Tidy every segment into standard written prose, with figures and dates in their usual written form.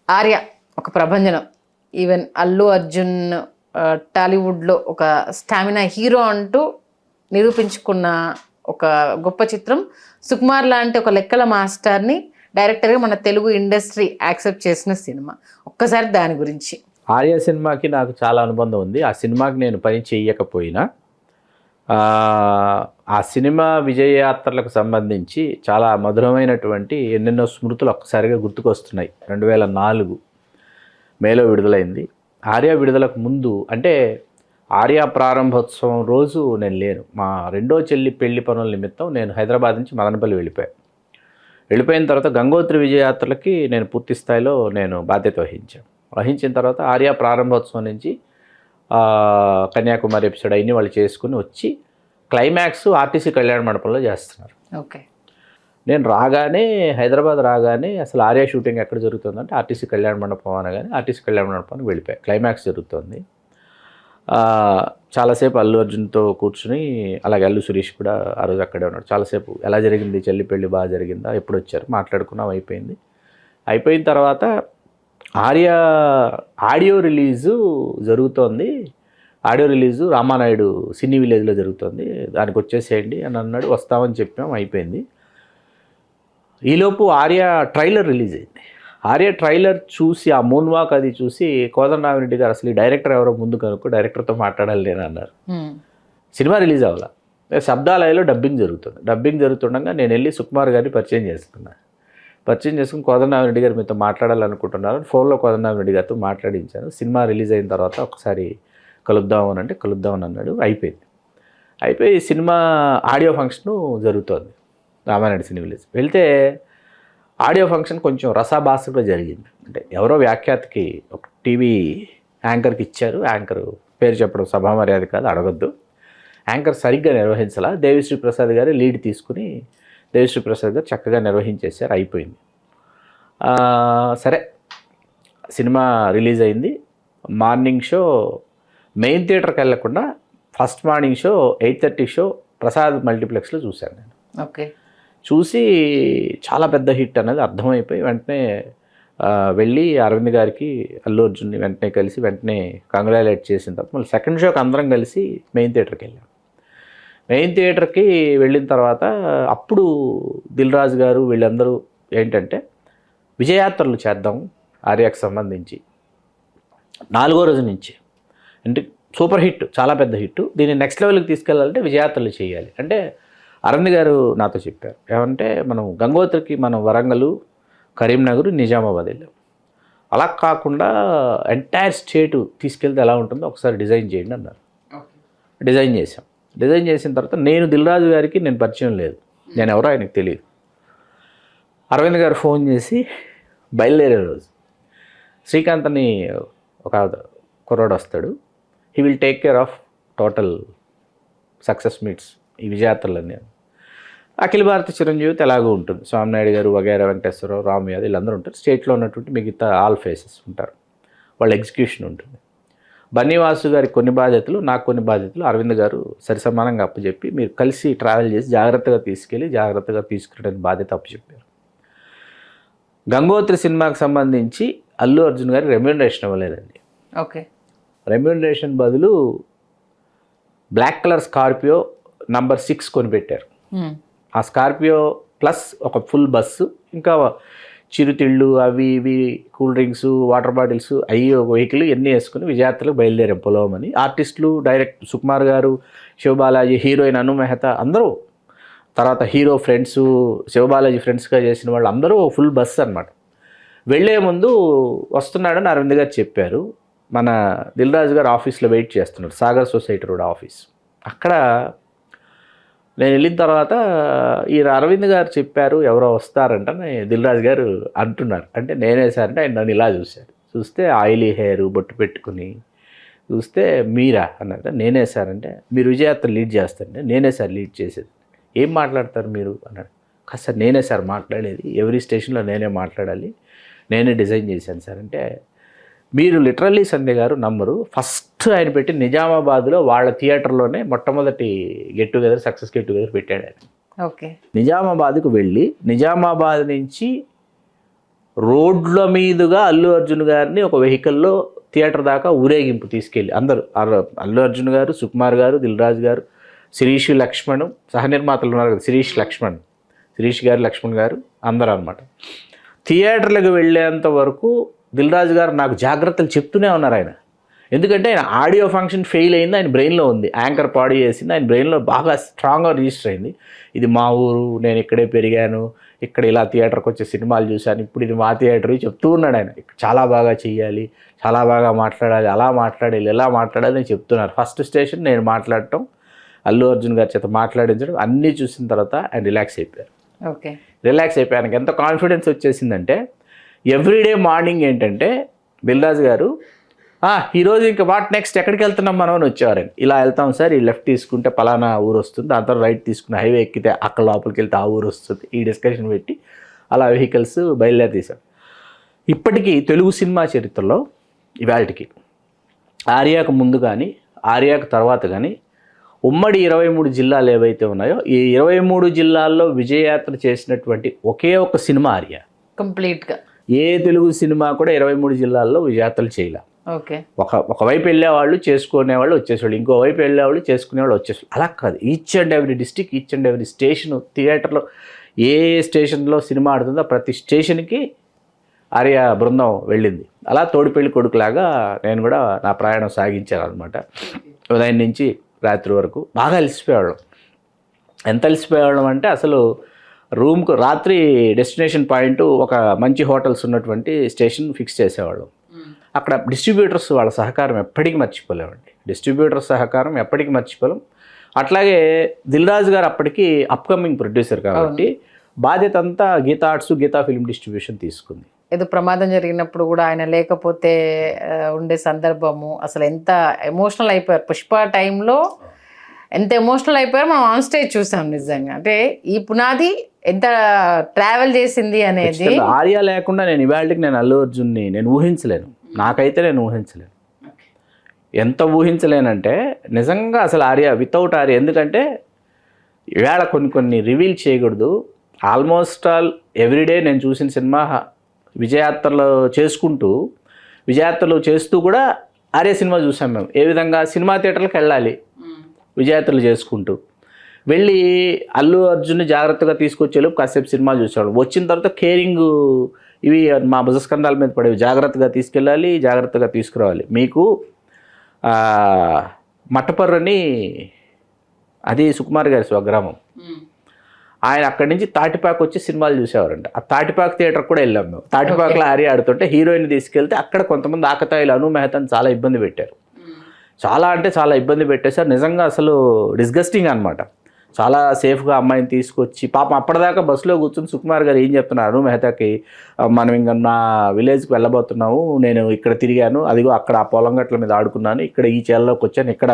ఆర్య ఒక ప్రభంజనం. ఈవెన్ అల్లు అర్జున్ టాలీవుడ్లో ఒక స్టామినా హీరో అంటూ నిరూపించుకున్న ఒక గొప్ప చిత్రం. సుకుమార్ లాంటి ఒక లెక్కల మాస్టర్ని డైరెక్టర్గా మన తెలుగు ఇండస్ట్రీ యాక్సెప్ట్ చేసిన సినిమా. ఒక్కసారి దాని గురించి. ఆర్య సినిమాకి నాకు చాలా అనుబంధం ఉంది. ఆ సినిమాకి నేను పని చేయకపోయినా ఆ సినిమా విజయయాత్రలకు సంబంధించి చాలా మధురమైనటువంటి ఎన్నెన్నో స్మృతులు ఒక్కసారిగా గుర్తుకొస్తున్నాయి. 2004 మేలో విడుదలైంది. ఆర్య విడుదలకు ముందు అంటే ఆర్య ప్రారంభోత్సవం రోజు నేను లేను. మా రెండో చెల్లి పెళ్లి పనుల నిమిత్తం నేను హైదరాబాద్ నుంచి మదనపల్లి వెళ్ళిపోయిన తర్వాత గంగోత్రి విజయయాత్రలకి నేను పూర్తి స్థాయిలో నేను బాధ్యత వహించిన తర్వాత ఆర్య ప్రారంభోత్సవం నుంచి కన్యాకుమారి ఎపిసోడ్ అన్నీ వాళ్ళు చేసుకుని వచ్చి క్లైమాక్స్ ఆర్టీసీ కళ్యాణ మండపంలో చేస్తున్నారు. ఓకే. నేను హైదరాబాద్ రాగానే అసలు ఆర్య షూటింగ్ ఎక్కడ జరుగుతుందంటే ఆర్టీసీ కళ్యాణ మండపం అనగానే ఆర్టీసీ కళ్యాణ మండపానికి వెళ్ళిపోయాయి. క్లైమాక్స్ జరుగుతుంది. చాలాసేపు అల్లు అర్జున్తో కూర్చుని, అలాగే అల్లు సురేష్ కూడా ఆ రోజు అక్కడే ఉన్నాడు. చాలాసేపు ఎలా జరిగింది, చెల్లి పెళ్ళి బాగా జరిగిందా, ఎప్పుడు వచ్చారు, మాట్లాడుకున్నాం. అయిపోయిన తర్వాత ఆర్య ఆడియో రిలీజు జరుగుతోంది. ఆడియో రిలీజు రామానాయుడు సినీ విలేజ్లో జరుగుతుంది, దానికి వచ్చేసేయండి అని అన్నాడు. వస్తామని చెప్పాం. అయిపోయింది. ఈలోపు ఆర్య ట్రైలర్ రిలీజ్ అయింది. ఆర్య ట్రైలర్ చూసి ఆ మూన్ వాక్ అది చూసి కోదండరామిరెడ్డి గారు అసలు ఈ డైరెక్టర్ ఎవరో ముందు కనుక్కో, డైరెక్టర్తో మాట్లాడాలి నేను అన్నారు. సినిమా రిలీజ్ అవ్వాల. శబ్దాలయలో డబ్బింగ్ జరుగుతుండగా నేను వెళ్ళి సుకుమార్ గారిని పరిచయం చేసుకుని కోదండరామిరెడ్డి గారు మీతో మాట్లాడాలనుకుంటున్నారు. ఫోన్లో కోదండరామిరెడ్డి గారితో మాట్లాడించాను. సినిమా రిలీజ్ అయిన తర్వాత ఒకసారి కలుద్దామని అన్నాడు. అయిపోయి సినిమా ఆడియో ఫంక్షను జరుగుతోంది రామానాయుడు సినీ విలేజ్. వెళ్తే ఆడియో ఫంక్షన్ కొంచెం రసాభాసగా జరిగింది. అంటే ఎవరో వ్యాఖ్యాతకి ఒక టీవీ యాంకర్కి ఇచ్చారు. యాంకర్ పేరు చెప్పడం సభా మర్యాద కాదు, అడగొద్దు. యాంకర్ సరిగ్గా నిర్వహించాల. దేవిశ్రీ ప్రసాద్ గారు లీడ్ తీసుకుని దేవిశ్రీ ప్రసాద్ గారు చక్కగా నిర్వహించేశారు. అయిపోయింది. సరే, సినిమా రిలీజ్ అయింది. మార్నింగ్ షో మెయిన్ థియేటర్కి వెళ్ళకుండా first morning show 8:30 show Prasad మల్టీప్లెక్స్లో చూశాను నేను. ఓకే. చూసి చాలా పెద్ద హిట్ అనేది అర్థమైపోయి వెంటనే వెళ్ళి అరవింద్ గారికి అల్లు అర్జున్ని వెంటనే కంగ్రాచులేట్ చేసిన తర్వాత మళ్ళీ సెకండ్ షోకి అందరం కలిసి మెయిన్ థియేటర్కి వెళ్ళాం. మెయిన్ థియేటర్కి వెళ్ళిన తర్వాత అప్పుడు దిల్ రాజు గారు వీళ్ళందరూ ఏంటంటే విజయయాత్రలు చేద్దాం ఆర్యకు సంబంధించి 4వ రోజు నుంచి, అంటే సూపర్ హిట్, చాలా పెద్ద హిట్, దీన్ని నెక్స్ట్ లెవెల్కి తీసుకెళ్ళాలంటే విజయయాత్రలు చేయాలి అంటే అరవింద్ గారు నాతో చెప్పారు. ఏమంటే మనం గంగోత్రికి మనం వరంగల్, కరీంనగర్, నిజామాబాద్ వెళ్ళాం. అలా కాకుండా ఎంటైర్ స్టేటు తీసుకెళ్తే ఎలా ఉంటుందో ఒకసారి డిజైన్ చేయండి అన్నారు. డిజైన్ చేసిన తర్వాత నేను దిల్ రాజు గారికి నేను పరిచయం లేదు, నేను ఎవరో ఆయనకు తెలియదు. అరవింద్ గారు ఫోన్ చేసి బయలుదేరే రోజు శ్రీకాంత్ అని ఒక కుర్రాడు వస్తాడు, he will take care of total success meets ఈ విజయయాత్రలన్నీ. అఖిల భారత చిరంజీవిత ఎలాగో ఉంటుంది, స్వామినాయుడు గారు, వగైరా వెంకటేశ్వరరావు, రామ్ యాదవ్ వీళ్ళందరూ ఉంటారు. స్టేట్లో ఉన్నటువంటి మిగతా ఆల్ ఫేసెస్ ఉంటారు. వాళ్ళ ఎగ్జిక్యూషన్ ఉంటుంది. బన్నీవాసు గారికి కొన్ని బాధ్యతలు, నాకు కొన్ని బాధ్యతలు అరవింద్ గారు సరిసమానంగా అప్పచెప్పి మీరు కలిసి ట్రావెల్ చేసి జాగ్రత్తగా తీసుకురావడానికి బాధ్యత అప్పచెప్పారు. గంగోత్రి సినిమాకి సంబంధించి అల్లు అర్జున్ గారికి రెమ్యూనరేషన్ ఇవ్వలేదండి. ఓకే. రెమ్యూనరేషన్ బదులు బ్లాక్ కలర్ స్కార్పియో నంబర్ 6 కొనిపెట్టారు. ఆ స్కార్పియో ప్లస్ ఒక ఫుల్ బస్సు, ఇంకా చిరుతిళ్ళు అవి ఇవి కూల్ డ్రింక్స్, వాటర్ బాటిల్స్ అవి ఒక వెహికల్ ఎన్ని వేసుకుని విజయయాత్రలకు బయలుదేరాం పొలవమని. ఆర్టిస్టులు, డైరెక్ట్ సుకుమార్ గారు, శివబాలాజీ, హీరోయిన్ అను మెహతా అందరూ, తర్వాత హీరో ఫ్రెండ్స్, శివబాలాజీ ఫ్రెండ్స్గా చేసిన వాళ్ళు అందరూ ఫుల్ బస్ అనమాట. వెళ్ళే ముందు వస్తున్నాడని అరవింద్ గారు చెప్పారు. మన దిల్ రాజు గారు ఆఫీస్లో వెయిట్ చేస్తున్నాడు, సాగర్ సొసైటీ రోడ్ ఆఫీస్. అక్కడ నేను వెళ్ళిన తర్వాత ఈ అరవింద్ గారు చెప్పారు ఎవరో వస్తారంటే దిల్ రాజు గారు అంటున్నారు. అంటే నేనే సార్ అంటే ఆయన నన్ను ఇలా చూస్తే ఆయిలీ హెయిర్, బొట్టు పెట్టుకుని చూస్తే మీరా అన్నట్టు. నేనే సార్ అంటే మీరు విజయయాత్ర లీడ్ చేస్తారంటే నేనే సార్ లీడ్ చేసేది. ఏం మాట్లాడతారు మీరు అన్నాడు. కాదు సార్ నేనే సార్ మాట్లాడేది, ఎవరీ స్టేషన్లో నేనే మాట్లాడాలి, నేనే డిజైన్ చేశాను సార్ అంటే మీరు లిటరల్లీ సంధ్య గారు నమ్మరు, ఫస్ట్ ఆయన పెట్టి నిజామాబాద్లో వాళ్ళ థియేటర్లోనే మొట్టమొదటి సక్సెస్ గెట్ టుగెదర్ పెట్టాడు ఆయన. ఓకే. నిజామాబాద్కు వెళ్ళి నిజామాబాద్ నుంచి రోడ్ల మీదుగా అల్లు అర్జున్ గారిని ఒక వెహికల్లో థియేటర్ దాకా ఊరేగింపు తీసుకెళ్ళి అందరూ అల్లు అర్జున్ గారు, సుకుమార్ గారు, దిల్ రాజు గారు, శిరీష్ లక్ష్మణ్, సహనిర్మాతలు ఉన్నారు కదా, శిరీష్ గారు, లక్ష్మణ్ గారు అందరూ అనమాట. థియేటర్లకు వెళ్ళేంత వరకు దిల్ రాజు గారు నాకు జాగ్రత్తలు చెప్తూనే ఉన్నారు ఆయన. ఎందుకంటే ఆయన ఆడియో ఫంక్షన్ ఫెయిల్ అయింది, ఆయన బ్రెయిన్లో ఉంది, యాంకర్ పాడి చేసింది, ఆయన బ్రెయిన్లో బాగా స్ట్రాంగ్గా రిజిస్టర్ అయింది. ఇది మా ఊరు, నేను ఇక్కడే పెరిగాను, ఇక్కడ ఇలా థియేటర్కి వచ్చే సినిమాలు చూశాను, ఇప్పుడు ఇది మా థియేటర్ చెప్తూ ఉన్నాడు ఆయన. చాలా బాగా చెయ్యాలి, చాలా బాగా మాట్లాడాలి, అలా మాట్లాడాలి, ఎలా మాట్లాడాలి అని చెప్తున్నారు. ఫస్ట్ స్టేషన్ నేను మాట్లాడటం, అల్లు అర్జున్ గారి చేత మాట్లాడించడం అన్నీ చూసిన తర్వాత ఆయన రిలాక్స్ అయిపోయారు. ఓకే, రిలాక్స్ అయిపోయానికి ఎంత కాన్ఫిడెన్స్ వచ్చేసిందంటే ఎవ్రీడే మార్నింగ్ ఏంటంటే దిల్ రాజు గారు ఈరోజు ఇంకా వాట్ నెక్స్ట్ ఎక్కడికి వెళ్తున్నాం మనం అని వచ్చేవారండి. ఇలా వెళ్తాం సార్, ఈ లెఫ్ట్ తీసుకుంటే పలానా ఊరు వస్తుంది, దాని తర్వాత రైట్ తీసుకుని హైవే ఎక్కితే అక్కడ లోపలికి వెళ్తే ఆ ఊరు వస్తుంది, ఈ డిస్కషన్ పెట్టి అలా వెహికల్స్ బయలుదేరి తీశారు. ఇప్పటికీ తెలుగు సినిమా చరిత్రలో ఇవాళకి ఆర్యాకు ముందు కానీ ఆర్యాకు తర్వాత కానీ ఉమ్మడి 23 జిల్లాలు ఏవైతే ఉన్నాయో ఈ 23 జిల్లాల్లో విజయయాత్ర చేసినటువంటి ఒకే ఒక సినిమా ఆర్య. కంప్లీట్గా ఏ తెలుగు సినిమా కూడా 23 జిల్లాల్లో విజయయాత్రలు చేయలే. ఓకే, ఒకవైపు వెళ్ళేవాళ్ళు చేసుకునేవాళ్ళు వచ్చేసేవాళ్ళు, ఇంకోవైపు వెళ్ళేవాళ్ళు చేసుకునేవాళ్ళు వచ్చేసేవాళ్ళు. అలా కాదు, each and every district, each and every station, థియేటర్లో ఏ స్టేషన్లో సినిమా ఆడుతుందో ప్రతి స్టేషన్కి ఆర్య బృందం వెళ్ళింది. అలా తోడిపెళ్లి కొడుకులాగా నేను కూడా నా ప్రయాణం సాగించాను అనమాట. ఉదయం నుంచి రాత్రి వరకు బాగా అలసిపోయేవాళ్ళం. ఎంత అలసిపోయేవాళ్ళం అంటే అసలు రూమ్కు రాత్రి డెస్టినేషన్ పాయింట్ ఒక మంచి హోటల్స్ ఉన్నటువంటి స్టేషన్ ఫిక్స్ చేసేవాళ్ళం. అక్కడ డిస్ట్రిబ్యూటర్స్ వాళ్ళ సహకారం ఎప్పటికీ మర్చిపోలేమండి. డిస్ట్రిబ్యూటర్స్ సహకారం ఎప్పటికీ మర్చిపోలేం. అట్లాగే దిల్ రాజు గారు అప్పటికి అప్కమింగ్ ప్రొడ్యూసర్ కాబట్టి బాధ్యత అంతా Geetha arts, Geetha film distribution తీసుకుంది. ఏదో ప్రమాదం జరిగినప్పుడు కూడా ఆయన లేకపోతే ఉండే సందర్భము, అసలు ఎంత ఎమోషనల్ అయిపోయారు పుష్ప టైంలో, ఎంత ఎమోషనల్ అయిపోయారు మనం ఆన్ స్టేజ్ చూసాం. నిజంగా అంటే ఈ పునాది ఎంత ట్రావెల్ చేసింది అనేది. ఆర్య లేకుండా నేను ఇవాళకి నేను అల్లు అర్జున్ని నేను ఊహించలేను, నాకైతే నేను ఊహించలేను. ఎంత ఊహించలేనంటే నిజంగా అసలు ఆర్య వితౌట్ ఆర్య. ఎందుకంటే ఇవాళ కొన్ని రివీల్ చేయకూడదు. ఆల్మోస్ట్ ఆల్ ఎవ్రీడే నేను చూసిన సినిమా విజయయాత్రలో చేస్తూ కూడా ఆర్య సినిమా చూసాం మేము. ఏ విధంగా సినిమా థియేటర్లకు వెళ్ళాలి విజయయాత్రలు చేసుకుంటూ వెళ్ళి అల్లు అర్జున్ని జాగ్రత్తగా తీసుకొచ్చేలోపు కాసేపు సినిమా చూసేవాడు. వచ్చిన తర్వాత కేరింగ్ ఇవి మా భుజస్కంధాల మీద పడేవి. జాగ్రత్తగా తీసుకెళ్ళాలి, జాగ్రత్తగా తీసుకురావాలి. మీకు మట్టపర్రని అది సుకుమార్ గారి స్వగ్రామం. ఆయన అక్కడి నుంచి తాటిపాకు వచ్చి సినిమాలు చూసేవారంట. ఆ తాటిపాకు థియేటర్ కూడా వెళ్ళాం మేము. తాటిపాకులో ఆర్య ఆడుతుంటే హీరోయిన్ తీసుకెళ్తే అక్కడ కొంతమంది ఆకతాయిలు అను మెహతాని చాలా ఇబ్బంది పెట్టారు. చాలా అంటే చాలా ఇబ్బంది పెట్టేశారు. నిజంగా అసలు డిస్గస్టింగ్ అనమాట. చాలా సేఫ్గా అమ్మాయిని తీసుకొచ్చి పాపం అప్పటిదాకా బస్సులో కూర్చొని సుకుమార్ గారు ఏం చెప్తున్నారు అను మెహతాకి, మనం ఇంకా నా విలేజ్కి వెళ్ళబోతున్నాము, నేను ఇక్కడ తిరిగాను, అదిగో అక్కడ ఆ పొలం గట్ల మీద ఆడుకున్నాను, ఇక్కడ ఈ చేలలోకి వచ్చాను, ఇక్కడ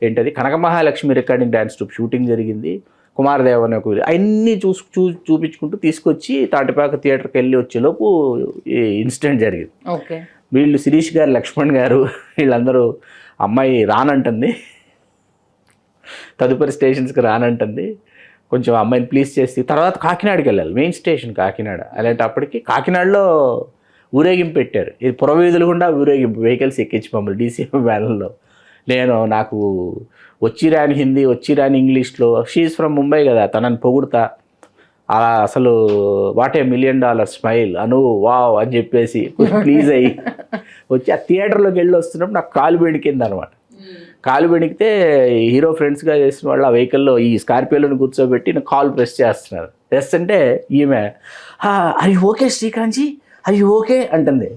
ఏంటది Kanaka Mahalakshmi recording dance troupe shooting జరిగింది, కుమారదేవ్ అనే ఒక అన్నీ చూపించుకుంటూ తీసుకొచ్చి తాటిపాక థియేటర్కి వెళ్ళి వచ్చేలోపు ఈ ఇన్సిడెంట్ జరిగింది. ఓకే, వీళ్ళు శిరీష్ గారు, లక్ష్మణ్ గారు వీళ్ళందరూ అమ్మాయి రానంటుంది, తదుపరి స్టేషన్స్కి రానంటుంది, కొంచెం అమ్మాయిని ప్లీజ్ చేసి తర్వాత కాకినాడకి వెళ్ళాలి, మెయిన్ స్టేషన్ కాకినాడ. అలాంటప్పటికి కాకినాడలో ఊరేగింపు పెట్టారు. ఇది పురవీధులు గుండా ఊరేగింపు, వెహికల్స్ ఎక్కించి మమ్మల్ని డీసీఎం వ్యాన్లో. నాకు వచ్చిరాని హిందీ, వచ్చిరాని ఇంగ్లీష్లో, షీఈస్ ఫ్రమ్ ముంబై కదా, తనని పొగుడుతా అలా అసలు what a $1 million smile Anu wow అని చెప్పేసి ప్లీజ్ అయ్యి వచ్చి ఆ థియేటర్లోకి వెళ్ళి వస్తున్నప్పుడు నాకు కాలు బెణికింది అనమాట. కాలు బెణికితే హీరో ఫ్రెండ్స్గా చేసిన వాళ్ళు ఆ వెహికల్లో ఈ స్కార్పియోలను కూర్చోబెట్టి నాకు కాల్ ప్రెస్ చేస్తున్నారు. చేస్తుంటే ఈమె అవి ఓకే శ్రీకాంత్జీ, అవి ఓకే అంటుంది.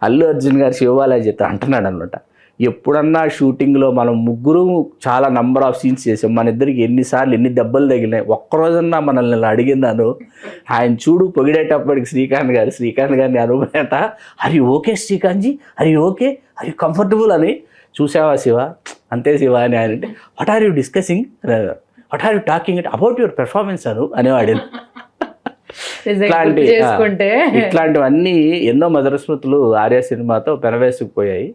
అల్లు అర్జున్ గారు శివబాలాజీతో అంటున్నాడు అనమాట. ఎప్పుడన్నా షూటింగ్లో మనం ముగ్గురు చాలా నంబర్ ఆఫ్ సీన్స్ చేసాం, మన ఇద్దరికి ఎన్నిసార్లు ఎన్ని దెబ్బలు తగిలినాయి, ఒక్కరోజన్నా మనల్ని అడిగిందాను. ఆయన చూడు పొగిడేటప్పటికి శ్రీకాంత్ గారిని అనుభూత అవి ఓకే శ్రీకాంత్జీ, అవి ఓకే, అవి కంఫర్టబుల్ అని. చూసావా శివ, అంతే శివ అని ఆయన అంటే what are you discussing, what are you talking about your performance అనేవాడు. ఇట్లాంటివన్నీ ఎన్నో మధుర స్మృతులు ఆర్య సినిమాతో పెనవేసుకుపోయాయి.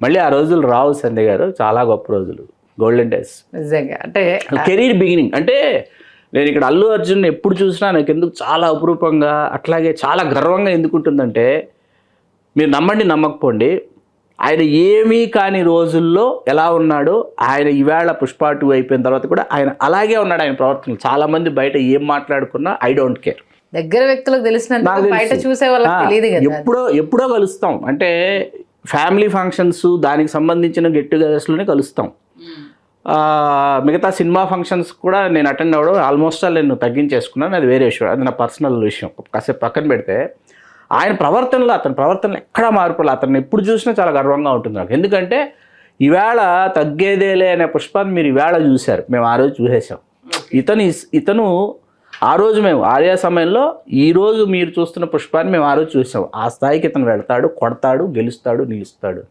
మళ్ళీ ఆ రోజులు రావు సంధ్య గారు, చాలా గొప్ప రోజులు, గోల్డెన్ డేస్. నిజంగా అంటే కెరీర్ బిగినింగ్ అంటే నేను ఇక్కడ అల్లు అర్జున్ ఎప్పుడు చూసినా నాకు ఎందుకు చాలా అపురూపంగా అట్లాగే చాలా గర్వంగా ఎందుకుంటుందంటే, మీరు నమ్మండి నమ్మకపోండి, ఆయన ఏమీ కాని రోజుల్లో ఎలా ఉన్నాడో ఆయన ఈవేళ పుష్ప 2 అయిపోయిన తర్వాత కూడా ఆయన అలాగే ఉన్నాడు. ఆయన ప్రవర్తన చాలామంది బయట ఏం మాట్లాడుకున్నా ఐ డోంట్ కేర్. దగ్గర వ్యక్తులకు తెలిసినంత నాకు తెలుసు. బయట చూసే వాళ్ళకి తెలియదు కదా. ఎప్పుడో కలుస్తాం, అంటే ఫ్యామిలీ ఫంక్షన్స్ దానికి సంబంధించిన గెట్ టుగెదర్స్లోనే కలుస్తాం. మిగతా సినిమా ఫంక్షన్స్ కూడా నేను అటెండ్ అవ్వడం ఆల్మోస్ట్ నేను తగ్గించేసుకున్నాను. అది వేరే విషయం, అది నా పర్సనల్ విషయం. కాసేపు పక్కన పెడితే ఆయన ప్రవర్తనలో అతని ప్రవర్తనలో ఎక్కడా మార్పులు, అతన్ని ఎప్పుడు చూసినా చాలా గర్వంగా ఉంటుంది నాకు. ఎందుకంటే ఈవేళ తగ్గేదేలే అనే పుష్పాన్ని మీరు ఈవేళ చూశారు, మేము ఆ రోజు చూసేసాం. ఇతను ఆ రోజు మేము ఆర్య సమయంలో, ఈరోజు మీరు చూస్తున్న పుష్పాన్ని మేము ఆ రోజు చూసాం. ఆ స్థాయికి ఇతను వెళ్తాడు, కొడతాడు, గెలుస్తాడు, నిలుస్తాడు.